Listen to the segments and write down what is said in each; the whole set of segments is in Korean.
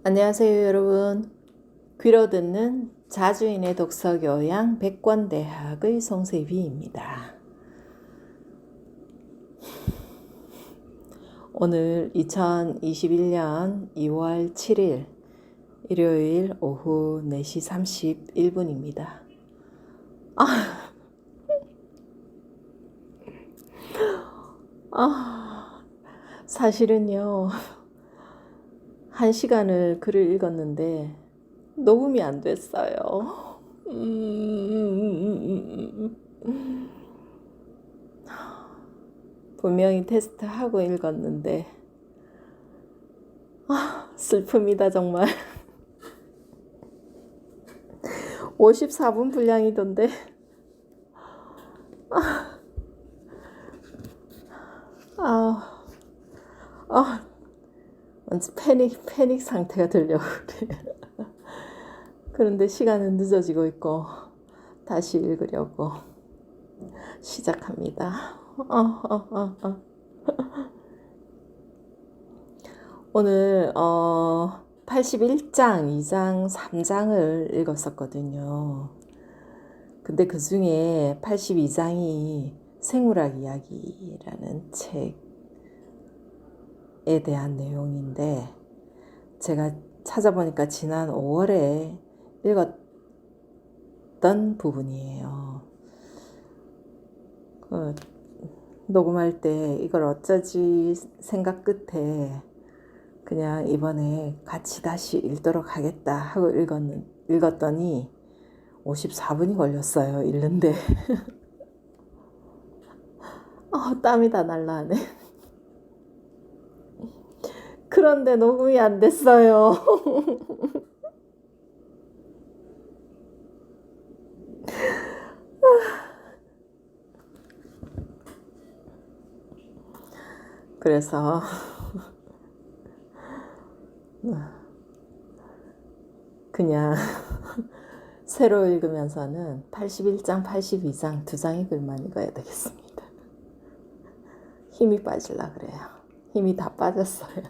안녕하세요, 여러분. 귀로 듣는 자주인의 독서교양 백권대학의 송세비입니다. 오늘 2021년 2월 7일 일요일 오후 4시 31분입니다. 사실은요, 1시간을 글을 읽었는데 녹음이 안 됐어요. 분명히 테스트하고 읽었는데 슬픕니다, 정말. 54분 분량이던데. 왠지 패닉 상태가 들려고 그래. 그런데 시간은 늦어지고 있고 다시 읽으려고 시작합니다. 오늘 81장, 2장, 3장을 읽었었거든요. 근데 그 중에 82장이 생물학 이야기라는 책에 대한 내용인데, 제가 찾아보니까 지난 5월에 읽었던 부분이에요. 녹음할 때 이걸 어쩌지 생각 끝에 그냥 이번에 같이 다시 읽도록 하겠다 하고 읽었더니 54분이 걸렸어요, 읽는데. 땀이 다 날라네. 그런데 녹음이 안 됐어요. 그래서 그냥 새로 읽으면서는 81장, 82장 두 장의 글만 읽어야 되겠습니다. 힘이 빠질라 그래요. 힘이 다 빠졌어요.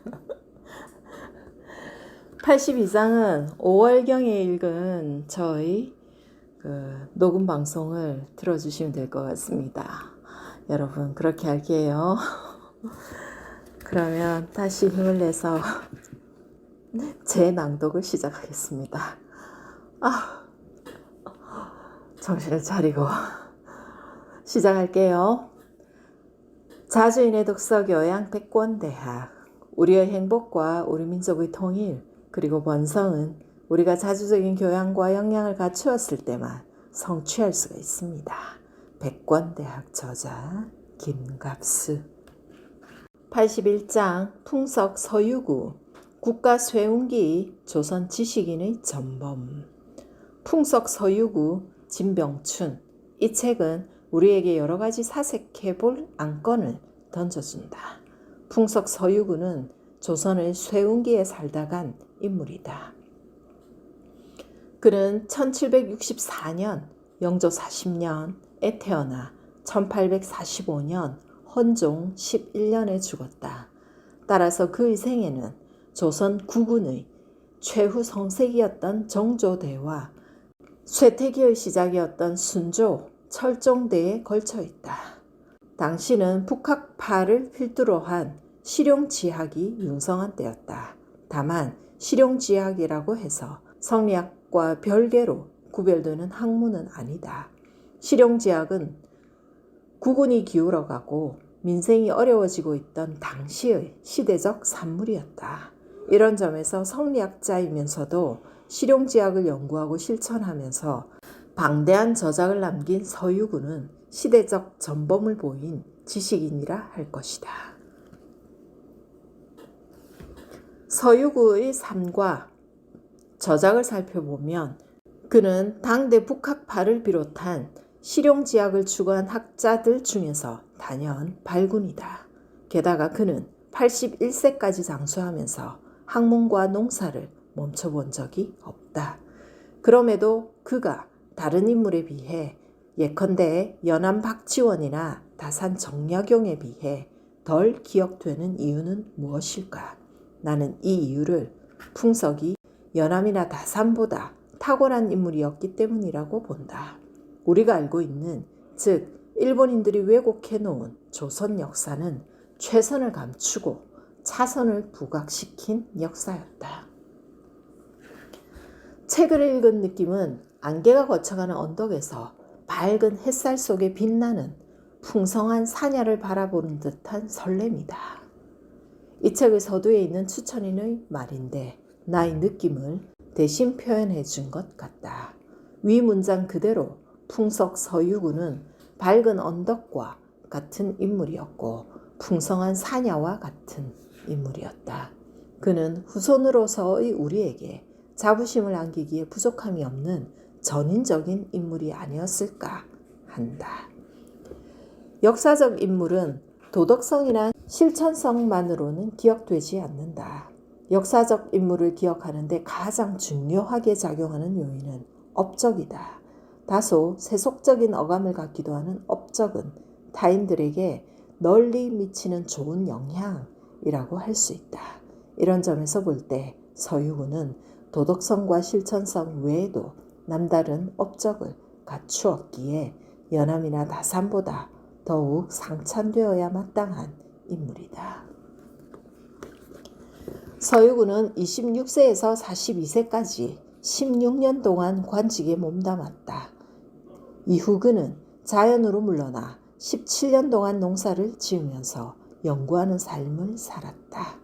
82장은 5월경에 읽은 저희 녹음 방송을 들어주시면 될 것 같습니다. 여러분, 그렇게 할게요. 그러면 다시 힘을 내서 제 낭독을 시작하겠습니다. 정신을 차리고 시작할게요. 자주인의 독서교양 백권대학. 우리의 행복과 우리 민족의 통일 그리고 번성은 우리가 자주적인 교양과 역량을 갖추었을 때만 성취할 수가 있습니다. 백권대학 저자 김갑수. 81장 풍석 서유구 국가쇠운기 조선 지식인의 전범. 풍석 서유구 진병춘. 이 책은 우리에게 여러 가지 사색해볼 안건을 던져준다. 풍석 서유구는 조선의 쇠운기에 살다 간 인물이다. 그는 1764년 영조 40년에 태어나 1845년 헌종 11년에 죽었다. 따라서 그의 생애는 조선 국군의 최후 성색이었던 정조대와 쇠퇴기의 시작이었던 순조, 철종대에 걸쳐 있다. 당시는 북학파를 필두로 한 실용지학이 융성한 때였다. 다만 실용지학이라고 해서 성리학과 별개로 구별되는 학문은 아니다. 실용지학은 국운이 기울어가고 민생이 어려워지고 있던 당시의 시대적 산물이었다. 이런 점에서 성리학자이면서도 실용지학을 연구하고 실천하면서 방대한 저작을 남긴 서유구는 시대적 전범을 보인 지식인이라 할 것이다. 서유구의 삶과 저작을 살펴보면 그는 당대 북학파를 비롯한 실용지학을 추구한 학자들 중에서 단연 발군이다. 게다가 그는 81세까지 장수하면서 학문과 농사를 멈춰본 적이 없다. 그럼에도 그가 다른 인물에 비해 예컨대 연안 박지원이나 다산 정약용에 비해 덜 기억되는 이유는 무엇일까? 나는 이 이유를 풍석이 연암이나 다산보다 탁월한 인물이었기 때문이라고 본다. 우리가 알고 있는, 즉 일본인들이 왜곡해 놓은 조선 역사는 최선을 감추고 차선을 부각시킨 역사였다. 책을 읽은 느낌은 안개가 거쳐가는 언덕에서 밝은 햇살 속에 빛나는 풍성한 산야를 바라보는 듯한 설렘이다. 이 책의 서두에 있는 추천인의 말인데 나의 느낌을 대신 표현해 준 것 같다. 위 문장 그대로 풍석 서유구는 밝은 언덕과 같은 인물이었고 풍성한 산야와 같은 인물이었다. 그는 후손으로서의 우리에게 자부심을 안기기에 부족함이 없는 전인적인 인물이 아니었을까 한다. 역사적 인물은 도덕성이나 실천성만으로는 기억되지 않는다. 역사적 인물을 기억하는데 가장 중요하게 작용하는 요인은 업적이다. 다소 세속적인 어감을 갖기도 하는 업적은 타인들에게 널리 미치는 좋은 영향이라고 할 수 있다. 이런 점에서 볼 때 서유구는 도덕성과 실천성 외에도 남다른 업적을 갖추었기에 연암이나 다산보다 더욱 상찬되어야 마땅한 인물이다. 서유구는 26세에서 42세까지 16년 동안 관직에 몸담았다. 이후 그는 자연으로 물러나 17년 동안 농사를 지으면서 연구하는 삶을 살았다.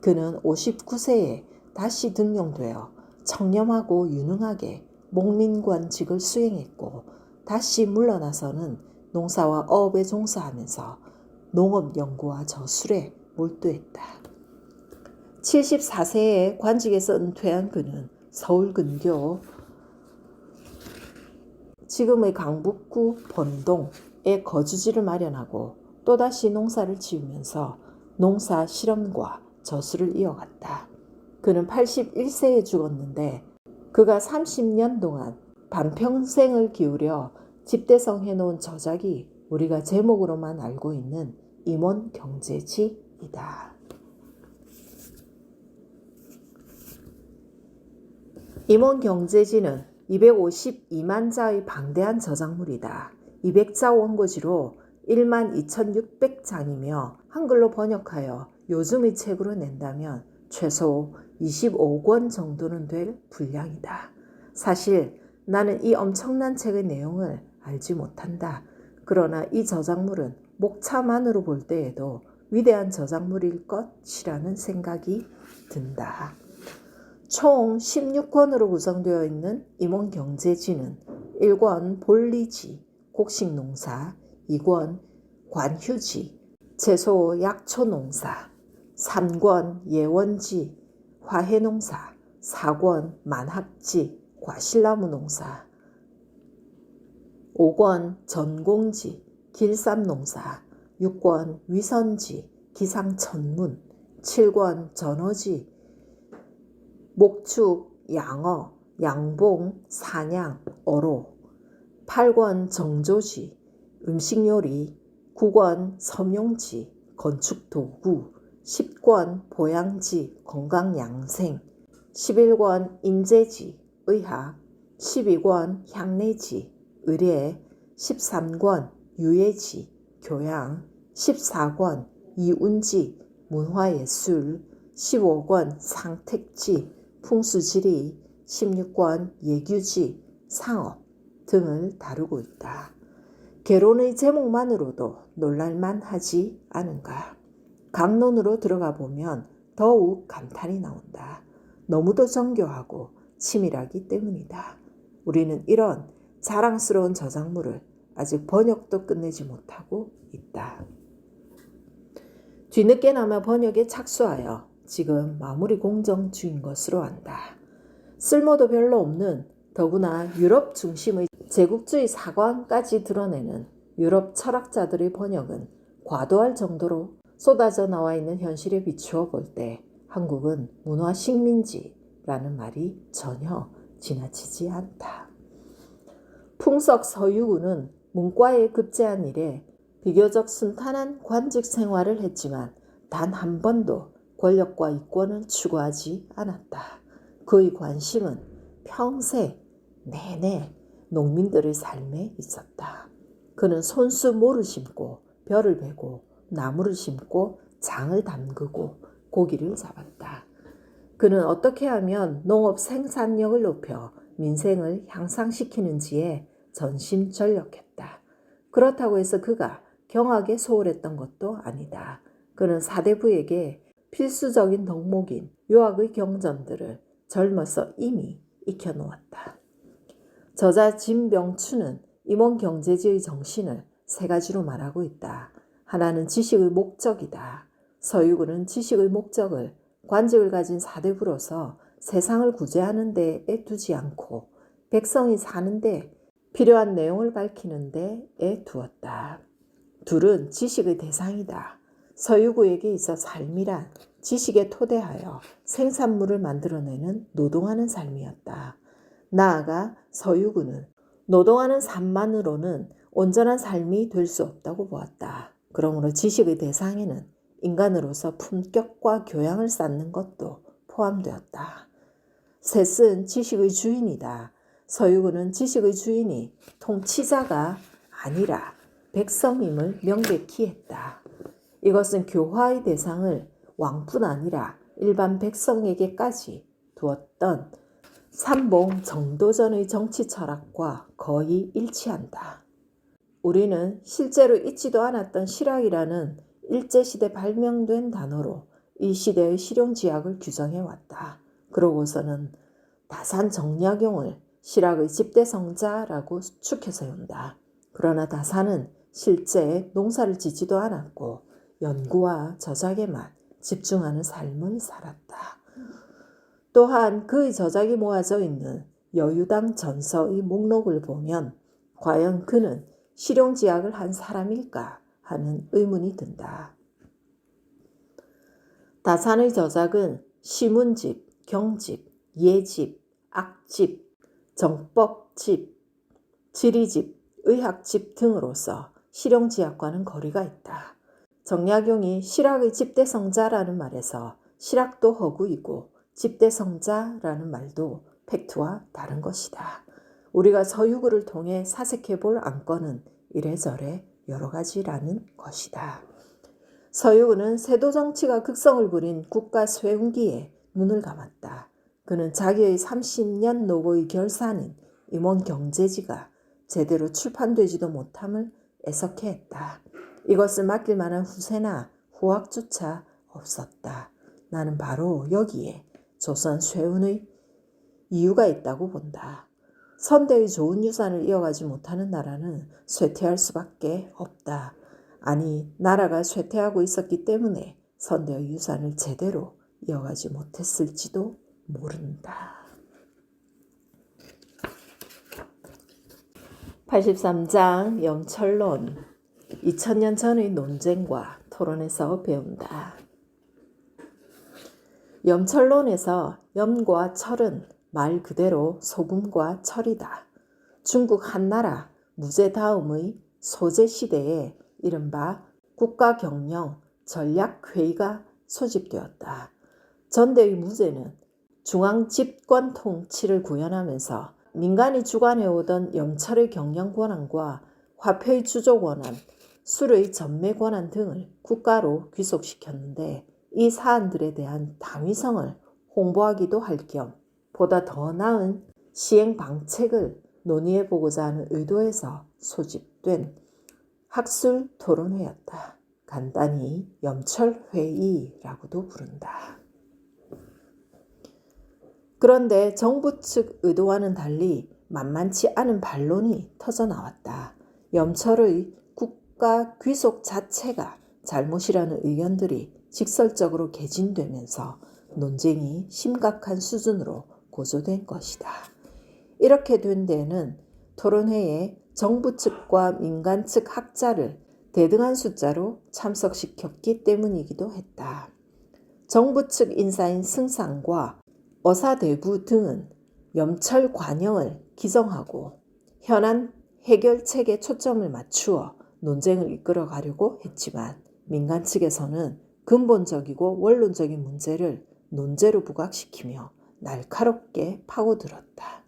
그는 59세에 다시 등용되어 청렴하고 유능하게 목민관직을 수행했고 다시 물러나서는 농사와 어업에 종사하면서 농업연구와 저술에 몰두했다. 74세에 관직에서 은퇴한 그는 서울 근교 지금의 강북구 번동에 거주지를 마련하고 또다시 농사를 지으면서 농사 실험과 저술을 이어갔다. 그는 81세에 죽었는데 그가 30년 동안 반평생을 기울여 집대성해 놓은 저작이 우리가 제목으로만 알고 있는 임원경제지이다. 임원경제지는 252만 자의 방대한 저작물이다. 200자 원고지로 12,600장이며 한글로 번역하여 요즘의 책으로 낸다면 최소 25권 정도는 될 분량이다. 사실 나는 이 엄청난 책의 내용을 알지 못한다. 그러나 이 저작물은 목차만으로 볼 때에도 위대한 저작물일 것이라는 생각이 든다. 총 16권으로 구성되어 있는 임원경제지는 1권 본리지, 곡식농사, 2권 관휴지, 채소 약초농사, 3권 예원지, 화훼농사, 4권 만학지, 과실나무농사, 5권 전공지, 길쌈농사, 6권 위선지, 기상천문, 7권 전어지, 목축, 양어, 양봉, 사냥, 어로, 8권 정조지, 음식요리, 9권 섬용지, 건축도구, 10권 보양지, 건강양생, 11권 인재지, 의학, 12권 향내지, 의례, 13권 유해지, 교양, 14권 이운지, 문화예술, 15권 상택지, 풍수지리, 16권 예규지, 상업 등을 다루고 있다. 개론의 제목만으로도 놀랄만 하지 않은가. 강론으로 들어가 보면 더욱 감탄이 나온다. 너무도 정교하고 치밀하기 때문이다. 우리는 이런 자랑스러운 저작물을 아직 번역도 끝내지 못하고 있다. 뒤늦게나마 번역에 착수하여 지금 마무리 공정 중인 것으로 안다. 쓸모도 별로 없는, 더구나 유럽 중심의 제국주의 사관까지 드러내는 유럽 철학자들의 번역은 과도할 정도로 쏟아져 나와 있는 현실에 비추어 볼 때 한국은 문화 식민지라는 말이 전혀 지나치지 않다. 풍석 서유구는 문과에 급제한 이래 비교적 순탄한 관직 생활을 했지만 단 한 번도 권력과 이권을 추구하지 않았다. 그의 관심은 평생 내내 농민들의 삶에 있었다. 그는 손수 모를 심고 벼를 베고 나무를 심고 장을 담그고 고기를 잡았다. 그는 어떻게 하면 농업 생산력을 높여 민생을 향상시키는지에 전심전력했다. 그렇다고 해서 그가 경하게 소홀했던 것도 아니다. 그는 사대부에게 필수적인 덕목인 유학의 경전들을 젊어서 이미 익혀놓았다. 저자 진병추는 임원경제지의 정신을 세 가지로 말하고 있다. 하나는 지식의 목적이다. 서유근은 지식의 목적을 관직을 가진 사대부로서 세상을 구제하는 데에 두지 않고 백성이 사는 데 필요한 내용을 밝히는 데에 두었다. 둘은 지식의 대상이다. 서유구에게 있어 삶이란 지식에 토대하여 생산물을 만들어내는 노동하는 삶이었다. 나아가 서유구는 노동하는 삶만으로는 온전한 삶이 될 수 없다고 보았다. 그러므로 지식의 대상에는 인간으로서 품격과 교양을 쌓는 것도 포함되었다. 셋은 지식의 주인이다. 서유구는 지식의 주인이 통치자가 아니라 백성임을 명백히 했다. 이것은 교화의 대상을 왕뿐 아니라 일반 백성에게까지 두었던 삼봉 정도전의 정치 철학과 거의 일치한다. 우리는 실제로 있지도 않았던 실학이라는 일제시대 발명된 단어로 이 시대의 실용지약을 규정해왔다. 그러고서는 다산 정약용을 실학의 집대성자라고 축해 세운다. 그러나 다산은 실제 농사를 짓지도 않았고 연구와 저작에만 집중하는 삶을 살았다. 또한 그의 저작이 모아져 있는 여유당 전서의 목록을 보면 과연 그는 실용지약을 한 사람일까 하는 의문이 든다. 다산의 저작은 시문집, 경집, 예집, 악집, 정법집, 지리집, 의학집 등으로서 실용지약과는 거리가 있다. 정약용이 실학의 집대성자라는 말에서 실학도 허구이고 집대성자라는 말도 팩트와 다른 것이다. 우리가 서유구를 통해 사색해 볼 안건은 이래저래 여러 가지라는 것이다. 서유구는 세도 정치가 극성을 부린 국가 쇠운기에 눈을 감았다. 그는 자기의 30년 노고의 결산인 임원경제지가 제대로 출판되지도 못함을 애석해 했다. 이것을 맡길 만한 후세나 후학조차 없었다. 나는 바로 여기에 조선 쇠운의 이유가 있다고 본다. 선대의 좋은 유산을 이어가지 못하는 나라는 쇠퇴할 수밖에 없다. 아니, 나라가 쇠퇴하고 있었기 때문에 선대의 유산을 제대로 이어가지 못했을지도 모른다. 83장 염철론. 2000년 전의 논쟁과 토론에서 배운다. 염철론에서 염과 철은 말 그대로 소금과 철이다. 중국 한나라 무제 다음의 소제 시대에 이른바 국가경영 전략회의가 소집되었다. 전대의 무제는 중앙 집권 통치를 구현하면서 민간이 주관해오던 염철의 경영 권한과 화폐의 주조 권한, 술의 전매 권한 등을 국가로 귀속시켰는데 이 사안들에 대한 당위성을 홍보하기도 할 겸 보다 더 나은 시행 방책을 논의해보고자 하는 의도에서 소집된 학술 토론회였다. 간단히 염철회의라고도 부른다. 그런데 정부 측 의도와는 달리 만만치 않은 반론이 터져나왔다. 염철의 국가 귀속 자체가 잘못이라는 의견들이 직설적으로 개진되면서 논쟁이 심각한 수준으로 고조된 것이다. 이렇게 된 데에는 토론회에 정부 측과 민간 측 학자를 대등한 숫자로 참석시켰기 때문이기도 했다. 정부 측 인사인 승상과 어사대부 등은 염철 관영을 기정하고 현안 해결책에 초점을 맞추어 논쟁을 이끌어 가려고 했지만 민간 측에서는 근본적이고 원론적인 문제를 논제로 부각시키며 날카롭게 파고들었다.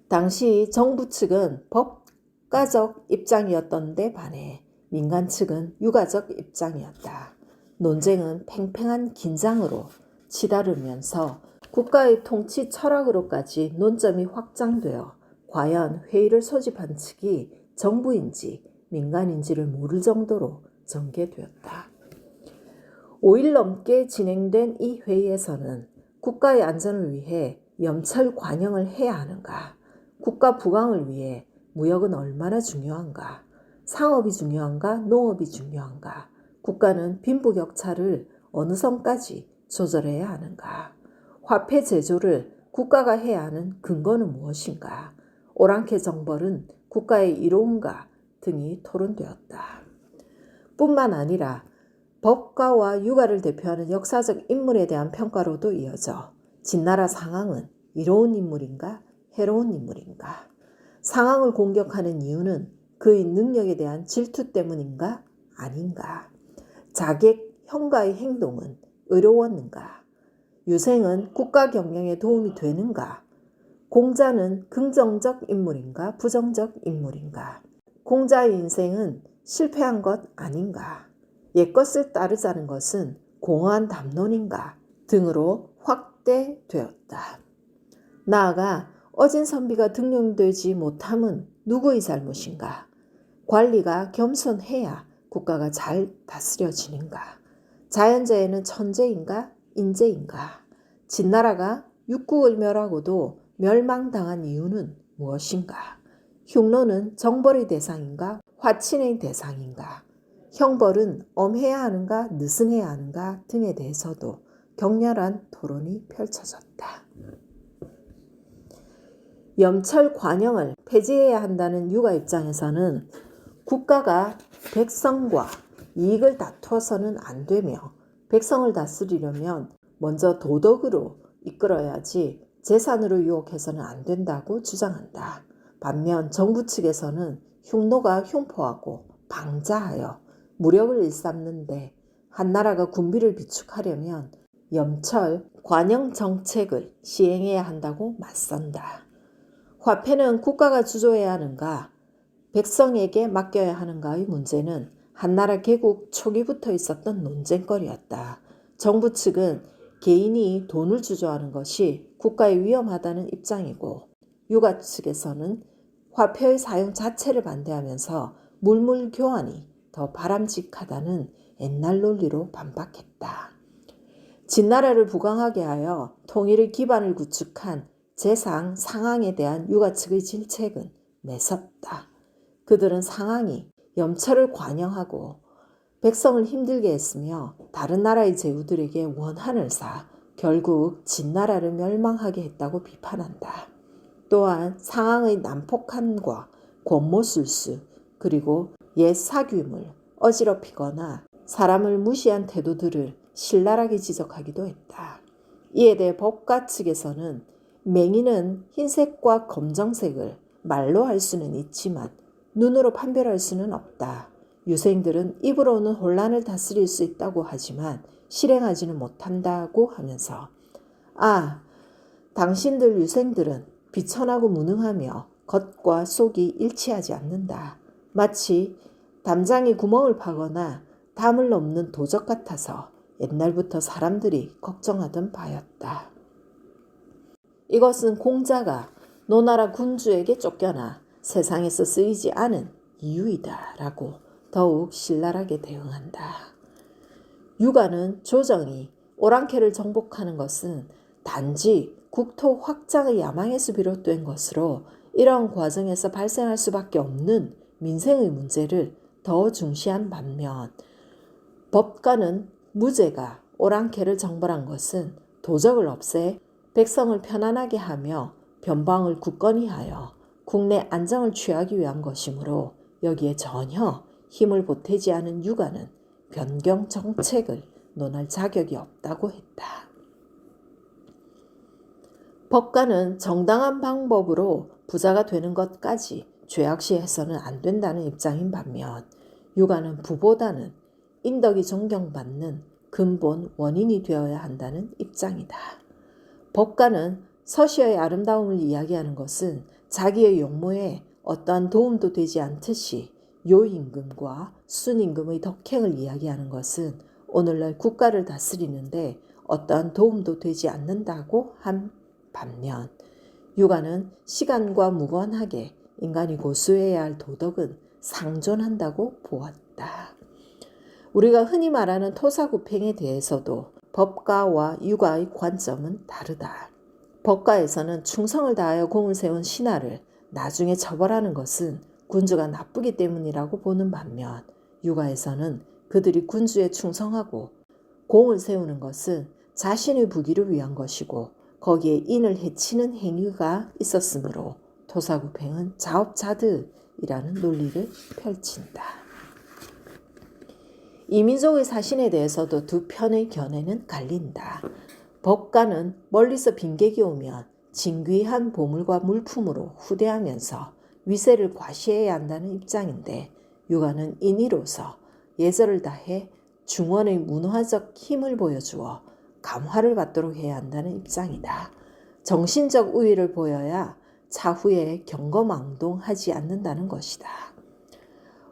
당시 정부 측은 법가적 입장이었던 데 반해 민간 측은 유가적 입장이었다. 논쟁은 팽팽한 긴장으로 치달으면서 국가의 통치 철학으로까지 논점이 확장되어 과연 회의를 소집한 측이 정부인지 민간인지를 모를 정도로 전개되었다. 5일 넘게 진행된 이 회의에서는 국가의 안전을 위해 염찰 관영을 해야 하는가, 국가 부강을 위해 무역은 얼마나 중요한가, 상업이 중요한가, 농업이 중요한가, 국가는 빈부격차를 어느 선까지 조절해야 하는가, 화폐 제조를 국가가 해야 하는 근거는 무엇인가, 오랑캐 정벌은 국가의 이로운가 등이 토론되었다. 뿐만 아니라 법가와 유가를 대표하는 역사적 인물에 대한 평가로도 이어져 진나라 상황은 이로운 인물인가 해로운 인물인가, 상황을 공격하는 이유는 그의 능력에 대한 질투 때문인가 아닌가, 자객 형가의 행동은 의로웠는가, 유생은 국가 경영에 도움이 되는가, 공자는 긍정적 인물인가 부정적 인물인가, 공자의 인생은 실패한 것 아닌가, 옛것을 따르자는 것은 공허한 담론인가 등으로 확대되었다. 나아가 어진 선비가 등용되지 못함은 누구의 잘못인가, 관리가 겸손해야 국가가 잘 다스려지는가, 자연재해는 천재인가 인재인가, 진나라가 육국을 멸하고도 멸망당한 이유는 무엇인가, 흉노는 정벌의 대상인가 화친의 대상인가, 형벌은 엄해야 하는가 느슨해야 하는가 등에 대해서도 격렬한 토론이 펼쳐졌다. 염찰 관영을 폐지해야 한다는 유가 입장에서는 국가가 백성과 이익을 다투어서는 안 되며 백성을 다스리려면 먼저 도덕으로 이끌어야지 재산으로 유혹해서는 안 된다고 주장한다. 반면 정부 측에서는 흉노가 흉포하고 방자하여 무력을 일삼는데 한나라가 군비를 비축하려면 염철, 관영 정책을 시행해야 한다고 맞선다. 화폐는 국가가 주조해야 하는가, 백성에게 맡겨야 하는가의 문제는 한나라 개국 초기부터 있었던 논쟁거리였다. 정부 측은 개인이 돈을 주조하는 것이 국가에 위험하다는 입장이고, 유가 측에서는 화폐의 사용 자체를 반대하면서 물물 교환이 더 바람직하다는 옛날 논리로 반박했다. 진나라를 부강하게 하여 통일의 기반을 구축한 재상 상항에 대한 유가 측의 질책은 매섭다. 그들은 상항이 염찰을 관영하고 백성을 힘들게 했으며 다른 나라의 제후들에게 원한을 사 결국 진나라를 멸망하게 했다고 비판한다. 또한 상항의 난폭함과 권모술수 그리고 옛 사귀임을 어지럽히거나 사람을 무시한 태도들을 신랄하게 지적하기도 했다. 이에 대해 법가 측에서는 맹인은 흰색과 검정색을 말로 할 수는 있지만 눈으로 판별할 수는 없다. 유생들은 입으로는 혼란을 다스릴 수 있다고 하지만 실행하지는 못한다고 하면서 당신들 유생들은 비천하고 무능하며 겉과 속이 일치하지 않는다. 마치 담장에 구멍을 파거나 담을 넘는 도적 같아서 옛날부터 사람들이 걱정하던 바였다. 이것은 공자가 노나라 군주에게 쫓겨나 세상에서 쓰이지 않은 이유이다 라고 더욱 신랄하게 대응한다. 유가는 조정이 오랑캐를 정복하는 것은 단지 국토 확장의 야망에서 비롯된 것으로 이런 과정에서 발생할 수밖에 없는 민생의 문제를 더 중시한 반면, 법가는 무제가 오랑캐를 정벌한 것은 도적을 없애 백성을 편안하게 하며 변방을 굳건히 하여 국내 안정을 취하기 위한 것이므로 여기에 전혀 힘을 보태지 않은 유가는 변경 정책을 논할 자격이 없다고 했다. 법가는 정당한 방법으로 부자가 되는 것까지 죄악시해서는 안 된다는 입장인 반면, 유가는 부보다는 인덕이 존경받는 근본 원인이 되어야 한다는 입장이다. 법가는 서시의 아름다움을 이야기하는 것은 자기의 용모에 어떠한 도움도 되지 않듯이 요임금과 순임금의 덕행을 이야기하는 것은 오늘날 국가를 다스리는데 어떠한 도움도 되지 않는다고 한 반면, 유가는 시간과 무관하게 인간이 고수해야 할 도덕은 상존한다고 보았다. 우리가 흔히 말하는 토사구팽에 대해서도 법가와 유가의 관점은 다르다. 법가에서는 충성을 다하여 공을 세운 신하를 나중에 처벌하는 것은 군주가 나쁘기 때문이라고 보는 반면, 유가에서는 그들이 군주에 충성하고 공을 세우는 것은 자신의 부귀를 위한 것이고 거기에 인을 해치는 행위가 있었으므로 토사구팽은 자업자득이라는 논리를 펼친다. 이민족의 사신에 대해서도 두 편의 견해는 갈린다. 법가는 멀리서 빈객이 오면 진귀한 보물과 물품으로 후대하면서 위세를 과시해야 한다는 입장인데, 유가는 인의로서 예절을 다해 중원의 문화적 힘을 보여주어 감화를 받도록 해야 한다는 입장이다. 정신적 우위를 보여야 차후에 경거망동하지 않는다는 것이다.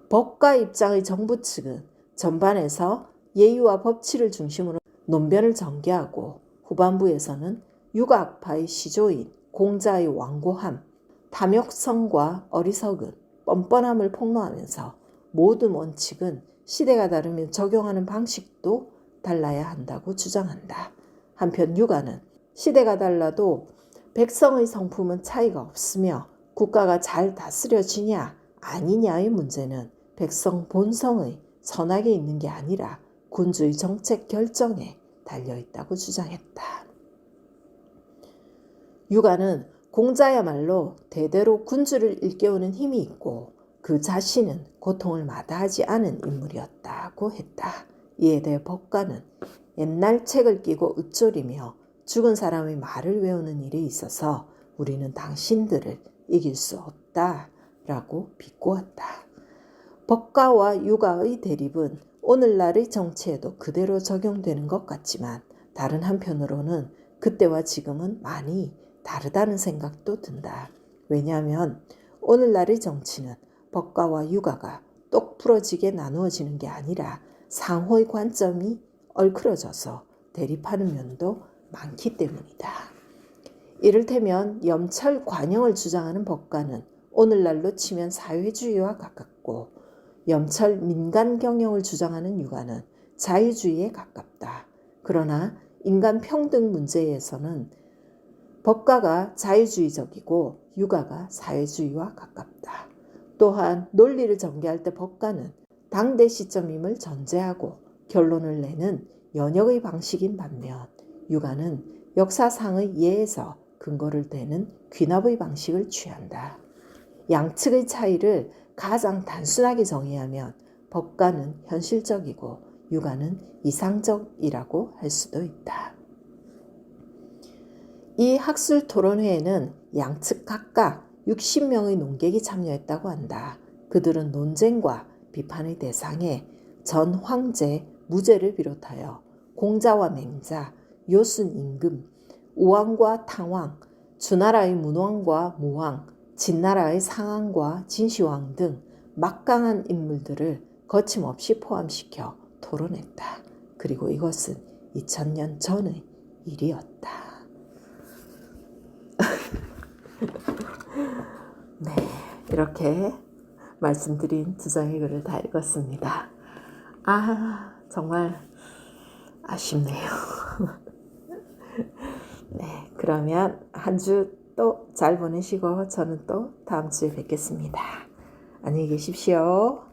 법가 입장의 정부 측은 전반에서 예의와 법치를 중심으로 논변을 전개하고, 후반부에서는 유가학파의 시조인 공자의 완고함, 탐욕성과 어리석은 뻔뻔함을 폭로하면서 모든 원칙은 시대가 다르면 적용하는 방식도 달라야 한다고 주장한다. 한편 유가는 시대가 달라도 백성의 성품은 차이가 없으며 국가가 잘 다스려지냐 아니냐의 문제는 백성 본성의 선악에 있는 게 아니라 군주의 정책 결정에 달려있다고 주장했다. 유가는 공자야말로 대대로 군주를 일깨우는 힘이 있고 그 자신은 고통을 마다하지 않은 인물이었다고 했다. 이에 대해 법가는 옛날 책을 끼고 읊조리며 죽은 사람의 말을 외우는 일에 있어서 우리는 당신들을 이길 수 없다라고 비꼬았다. 법가와 유가의 대립은 오늘날의 정치에도 그대로 적용되는 것 같지만, 다른 한편으로는 그때와 지금은 많이 다르다는 생각도 든다. 왜냐하면 오늘날의 정치는 법가와 유가가 똑 부러지게 나누어지는 게 아니라 상호의 관점이 얽혀져서 대립하는 면도 많기 때문이다. 이를테면 염찰 관영을 주장하는 법가는 오늘날로 치면 사회주의와 가깝고, 염찰 민간 경영을 주장하는 유가는 자유주의에 가깝다. 그러나 인간 평등 문제에서는 법가가 자유주의적이고 유가가 사회주의와 가깝다. 또한 논리를 전개할 때 법가는 당대 시점임을 전제하고 결론을 내는 연역의 방식인 반면, 유가는 역사상의 예에서 근거를 대는 귀납의 방식을 취한다. 양측의 차이를 가장 단순하게 정의하면 법가는 현실적이고 유가는 이상적이라고 할 수도 있다. 이 학술 토론회에는 양측 각각 60명의 논객이 참여했다고 한다. 그들은 논쟁과 비판의 대상에 전 황제 무제를 비롯하여 공자와 맹자, 요순 임금, 우왕과 탕왕, 주나라의 문왕과 무왕, 진나라의 상왕과 진시황 등 막강한 인물들을 거침없이 포함시켜 토론했다. 그리고 이것은 2000년 전의 일이었다. 네, 이렇게 말씀드린 두 장의 글을 다 읽었습니다. 정말 아쉽네요. 네, 그러면 한 주 또 잘 보내시고 저는 또 다음 주에 뵙겠습니다. 안녕히 계십시오.